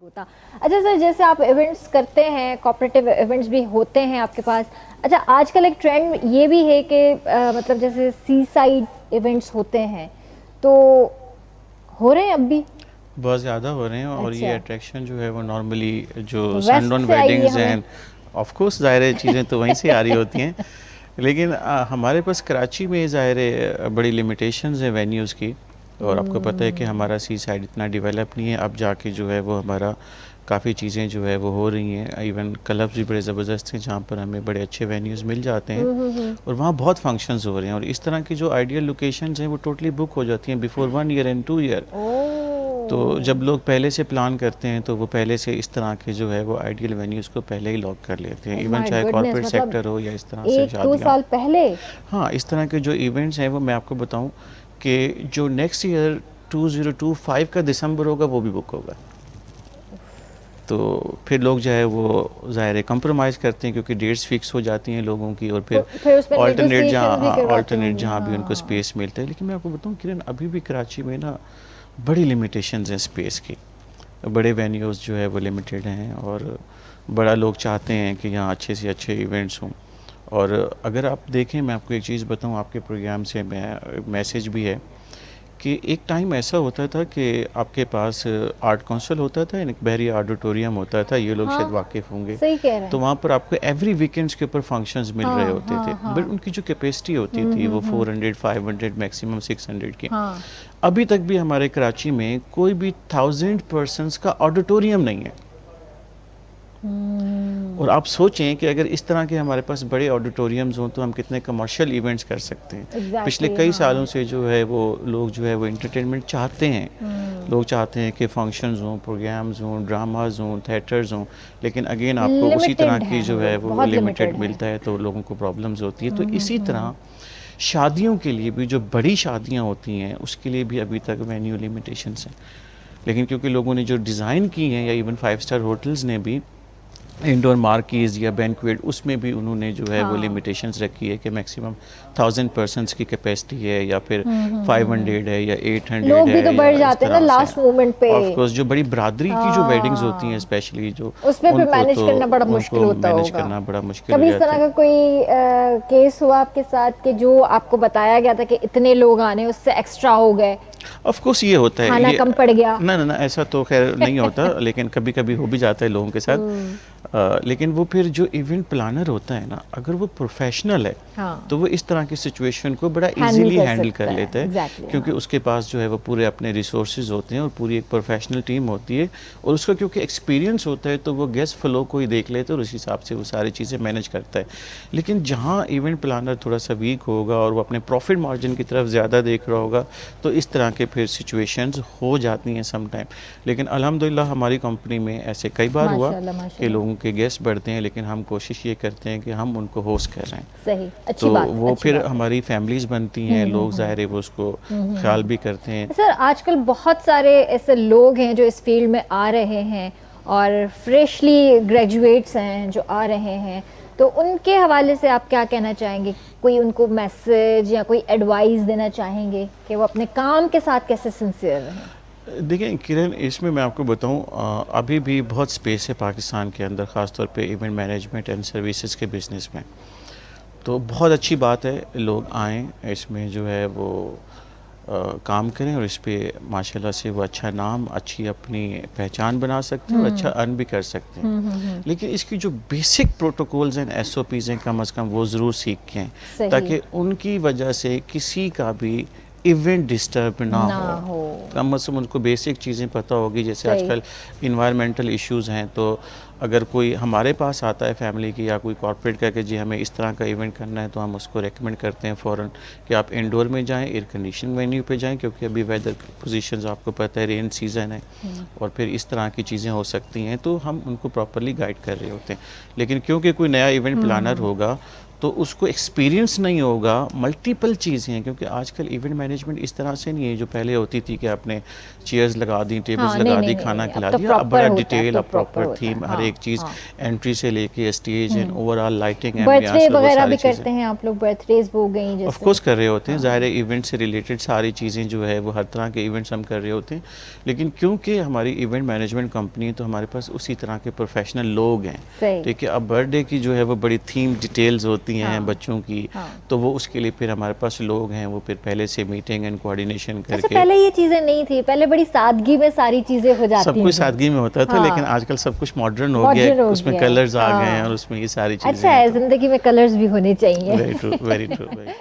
होता। अच्छा सर, जैसे आप इवेंट्स करते हैं, कॉपरेटिव इवेंट्स भी होते हैं आपके पास। अच्छा, आजकल एक ट्रेंड ये भी है कि मतलब जैसे सी साइड इवेंट्स होते हैं, तो हो रहे हैं अब भी? बहुत ज़्यादा हो रहे हैं और ये अच्छा, अट्रैक्शन जो है वो नॉर्मली जो वेस्ट सनडाउन से आई है वेडिंग्स हमें। हैं, ऑफ कोर्स ज़ाहिर है चीज़ें तो वहीं से आ रही होती हैं। लेकिन हमारे पास कराची में ज़ाहिर है बड़ी लिमिटेशंस हैं वेन्यूज़ की। और आपको पता है कि हमारा सी साइड इतना डेवलप नहीं है। अब जाके जो है वो हमारा काफ़ी चीज़ें जो है वो हो रही हैं। इवन क्लब्स भी बड़े ज़बरदस्त हैं जहाँ पर हमें बड़े अच्छे वेन्यूज़ मिल जाते हैं और वहाँ बहुत फंक्शंस हो रहे हैं। और इस तरह की जो आइडियल लोकेशंस हैं वो टोटली बुक हो जाती हैं बिफोर 1 ईयर एंड 2 ईयर। तो ओह, जब लोग पहले से प्लान करते हैं तो वो पहले से इस तरह के जो है वो आइडियल वेन्यूज़ को पहले ही लॉक कर लेते हैं, ओह इवन माय चाहे गुडनेस, कॉर्पोरेट मतलब सेक्टर हो या इस तरह से 1-2 शादियाँ हो। साल पहले? हाँ, इस तरह के जो इवेंट्स हैं वो मैं आपको बताऊं कि जो नेक्स्ट ईयर 2025 का दिसंबर होगा वो भी बुक होगा। तो फिर लोग जो है वो ज़ाहिर है कंप्रोमाइज़ करते हैं क्योंकि डेट्स फिक्स हो जाती हैं लोगों की और फिर फिर उसमें ऑल्टरनेट जहाँ, नेगोशिएशन भी हाँ, करवाते ऑल्टरनेट होंगे, जहाँ भी उनको हाँ। स्पेस मिलता है। लेकिन मैं आपको बताऊं किरण, अभी भी कराची में ना बड़ी लिमिटेशंस हैं स्पेस की। बड़े वेन्यूज़ जो है वो लिमिटेड हैं और बड़ा लोग चाहते हैं कि यहाँ अच्छे से अच्छे इवेंट्स हों। और अगर आप देखें, मैं आपको एक चीज़ बताऊँ, आपके प्रोग्राम से मैं मैसेज भी है कि एक टाइम ऐसा होता था कि आपके पास आर्ट काउंसिल होता था, एक बहरी ऑडिटोरियम होता था, ये लोग शायद हाँ, वाकिफ़ होंगे। सही कह रहे तो हैं। वहाँ पर आपको एवरी वीकेंड्स के ऊपर फंक्शंस मिल रहे हाँ, होते थे, हाँ, बट हाँ। उनकी जो कैपेसिटी होती थी वो 400 500 मैक्सिमम 600 की। हाँ। अभी तक भी हमारे कराची में कोई भी 1000 पर्सनस का ऑडिटोरियम नहीं है। और आप सोचें कि अगर इस तरह के हमारे पास बड़े ऑडिटोरियम्स हों तो हम कितने कमर्शियल इवेंट्स कर सकते हैं। पिछले एग्जैक्टली, कई हाँ। सालों से जो है वो लोग जो है वो इंटरटेनमेंट चाहते हैं। लोग चाहते हैं कि फंक्शंस हों, प्रोग्राम्स हों, ड्रामाज हों, थिएटर्स हों, लेकिन अगेन आपको उसी तरह लिमिटेड की है जो हम है लोग, वो बहुत लिमिटेड लिमिटेड है। मिलता है तो लोगों को प्रॉब्लम्स होती है। तो इसी तरह शादियों के लिए भी, जो बड़ी शादियाँ होती हैं उसके लिए भी अभी तक वेन्यू लिमिटेशंस हैं। लेकिन क्योंकि लोगों ने जो डिज़ाइन की हैं, या इवन 5 स्टार होटल्स ने भी इंडोर मार्कीज़ या बैंक्वेट, उसमें भी उन्होंने जो है वो हाँ। लिमिटेशंस रखी है कि मैक्सिमम 1000 पर्सनस की कैपेसिटी है या फिर 500 है या 800 लोग भी तो है बढ़ या इस जाते हैं ना तरह से। लास्ट मोमेंट पे। ऑफ कोर्स जो बड़ी बरादरी की जो वेडिंग्स होती हैं हाँ, स्पेशली, जो उसमें फिर उनको मैनेज तो करना बड़ा मुश्किल उनको होता मैनेज होगा। करना बड़ा मुश्किल हो कभी इस जाता तरह है। का कोई केस हुआ आपके साथ कि जो आपको बताया गया था कि इतने लोग आने, उससे एक्स्ट्रा हो गए, ऑफ कोर्स ये होता है खाना ये। कम पड़ गया? ना ना ना, ऐसा तो खैर नहीं होता, लेकिन कभी कभी हो भी जाता है लोगों के साथ। लेकिन वो फिर जो इवेंट प्लानर होता है ना, अगर वो प्रोफेशनल है हाँ, तो वो इस तरह की सिचुएशन को बड़ा हैंडल इजीली कर हैंडल कर सकता लेता है, है। एग्जैक्टली, क्योंकि हाँ। उसके पास जो है वो पूरे अपने रिसोर्सेज होते हैं और पूरी एक प्रोफेशनल टीम होती है। और उसका क्योंकि एक्सपीरियंस होता है तो वो गेस्ट फ्लो को ही देख लेते हैं और उस हिसाब से वो सारी चीज़ें मैनेज करता है। लेकिन जहाँ इवेंट प्लानर थोड़ा सा वीक होगा और वो अपने प्रॉफिट मार्जिन की तरफ ज़्यादा देख रहा होगा तो इस तरह के फिर सिचुएशंस हो जाती हैं सम टाइम। लेकिन अल्हम्दुलिल्लाह हमारी कंपनी में ऐसे कई बार हुआ माशाल्लाह, कि माशाल्लाह। लोगों के गेस्ट बढ़ते हैं, लेकिन हम कोशिश ये करते हैं कि हम उनको होस्ट कर रहे हैं। सही, अच्छी तो बात, वो अच्छी फिर बात है। हमारी फैमिलीज़ बनती हैं, लोग ज़ाहिर है वो उसको ख्याल भी करते हैं। सर, आजकल बहुत सारे ऐसे लोग हैं जो इस फील्ड में आ रहे हैं और फ्रेशली ग्रेजुएट्स हैं जो आ रहे हैं, तो उनके हवाले से आप क्या कहना चाहेंगे? कोई उनको मैसेज या कोई एडवाइस देना चाहेंगे कि वो अपने काम के साथ कैसे सिंसियर रहें? देखिए किरण, इसमें मैं आपको बताऊं, अभी भी बहुत स्पेस है पाकिस्तान के अंदर, ख़ासतौर पे इवेंट मैनेजमेंट एंड सर्विसेज के बिज़नेस में। तो बहुत अच्छी बात है, लोग आएँ इसमें जो है वो काम करें और इस पे माशाल्लाह से वो अच्छा नाम, अच्छी अपनी पहचान बना सकते हैं और अच्छा अर्न भी कर सकते हैं। लेकिन इसकी जो बेसिक प्रोटोकॉल्स एंड एसओपीज़ हैं कम से कम वो ज़रूर सीख के हैं, सही, ताकि उनकी वजह से किसी का भी इवेंट डिस्टर्ब ना ना हो। हो। कम से कम उनको बेसिक चीज़ें पता होगी। जैसे सही। आजकल इन्वायरमेंटल इश्यूज़ हैं, तो अगर कोई हमारे पास आता है फैमिली की या कोई कॉर्पोरेट का कि जी हमें इस तरह का इवेंट करना है, तो हम उसको रेकमेंड करते हैं फ़ौरन कि आप इंडोर में जाएं, एयर कंडीशन वेन्यू पे जाएं, क्योंकि अभी वेदर पोजीशंस आपको पता है, रेन सीज़न है और फिर इस तरह की चीज़ें हो सकती हैं, तो हम उनको प्रॉपरली गाइड कर रहे होते हैं। लेकिन क्योंकि कोई नया इवेंट प्लानर होगा तो उसको एक्सपीरियंस नहीं होगा। मल्टीपल चीज़ें हैं, क्योंकि आजकल इवेंट मैनेजमेंट इस तरह से नहीं है जो पहले होती थी कि आपने चेयर्स लगा दी, टेबल्स हाँ, लगा नहीं, दी, नहीं, खाना नहीं, खिला अब तो दिया। अब प्रॉपर बड़ा होता है, डिटेल, अब अब तो प्रॉपर प्रॉपर होता है। थीम, हर हाँ, एक चीज़, हाँ। एंट्री से लेके stage and overall lighting, birthday वो वगैरह भी सारी करते चीज़ें हैं आप लोग, बर्थडेज हो गई ऑफ जैसे? कोर्स कर रहे होते हैं। हाँ। ज़ाहिर है इवेंट से रिलेटेड सारी चीज़ें जो है वो हर तरह के इवेंट्स हम कर रहे होते हैं, लेकिन क्योंकि हमारी इवेंट मैनेजमेंट कंपनी है तो हमारे पास उसी तरह के प्रोफेशनल लोग हैं। सही। ठीक है, अब बर्थडे की जो है वो बड़ी थीम डिटेल्स होती हैं हाँ, बच्चों की, हाँ। तो वो उसके लिए फिर हमारे पास लोग हैं, वो फिर पहले से मीटिंग एंड कोऑर्डिनेशन अच्छा, करके। पहले ये चीजें नहीं थी, पहले बड़ी सादगी में सारी चीजें हो सब जाती कुछ थी। सादगी में होता था, लेकिन हाँ, आजकल सब कुछ मॉडर्न हो गया मॉडर्न है, हो उसमें गया है। कलर्स आ गए हैं हाँ। और उसमें ये सारी चीज़ें अच्छा हैं। है, तो जिंदगी में कलर्स भी होने चाहिए। Very true, very true, very